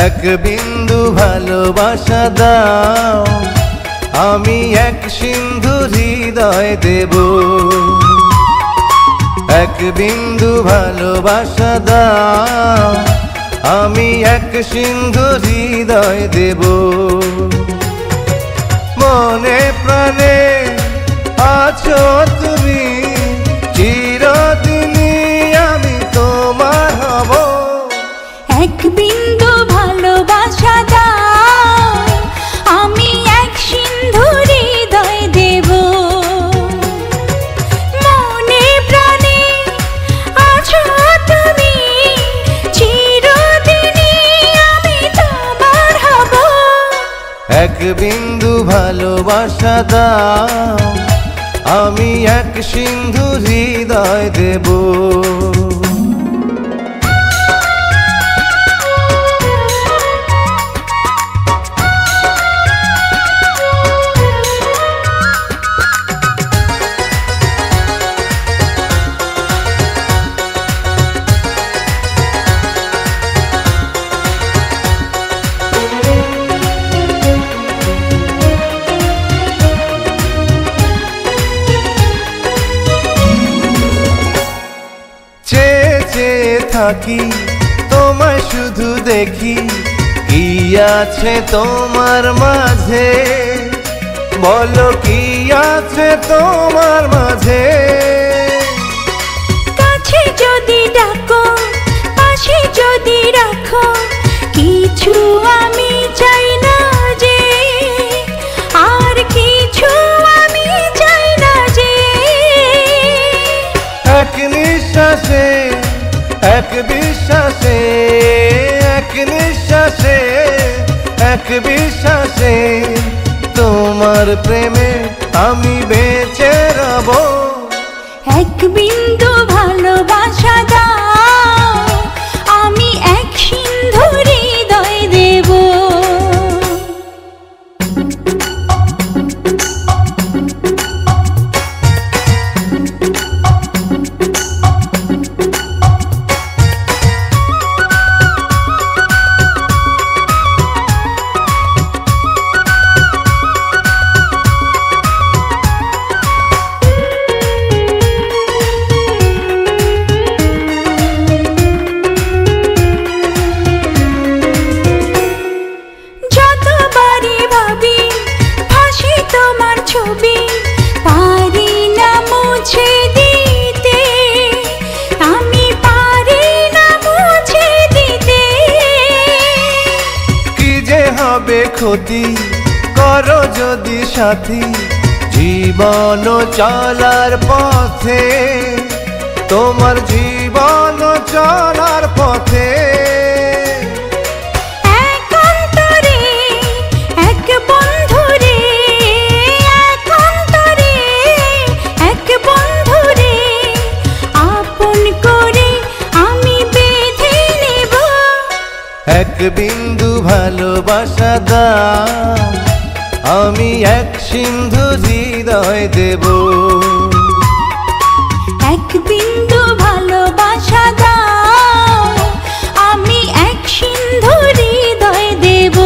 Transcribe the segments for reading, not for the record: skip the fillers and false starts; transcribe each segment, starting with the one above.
এক বিন্দু ভালোবাসা দাও, আমি এক সিন্ধু হৃদয় দেব। এক বিন্দু ভালোবাসা দাও, আমি এক সিন্ধু হৃদয় দেব। মনে প্রাণে আছো তুমি, চিরদিনই আমি তোমার হব। এক বিন্দু ভালোবাসা দাও, আমি এক সিন্ধু হৃদয় দেব। মনে প্রাণে আছো তুমি, চিরদিনই আমি তোমার হব। এক বিন্দু ভালোবাসা দাও, আমি এক সিন্ধু হৃদয় দেব। থাকি তোমায় শুধু দেখি, কি আছে তোমার মাঝে, বলো কি আছে তোমার মাঝে। কাছে যদি ডাকো, পাশে যদি রাখো, কিছু আমি চাই না যে, আর কিছু আমি চাই না যে। এক নিঃশ্বাসে এক বিশ্বাসে, এক নিঃশ্বাসে এক বিশ্বাসে, তোমার প্রেমে আমি বেঁচে রব। এক বিন্দু ভালোবাসা দাও, আমি এক সিন্ধু হৃদয় দেব। পারি না মুছে দিতে, আমি পারি না মুছে দিতে। কি যে হবে ক্ষতি করো যদি সাথী, জীবন চলার পথে, তোমার জীবন চলার পথে। এক বিন্দু ভালোবাসা দাও, আমি এক সিন্ধু হৃদয় দেব। এক বিন্দু ভালোবাসা দাও, আমি এক সিন্ধু হৃদয় দেব।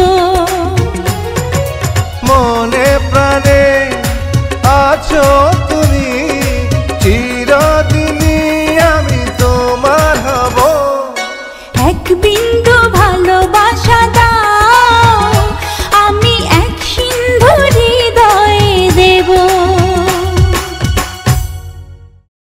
মনে প্রাণে আছো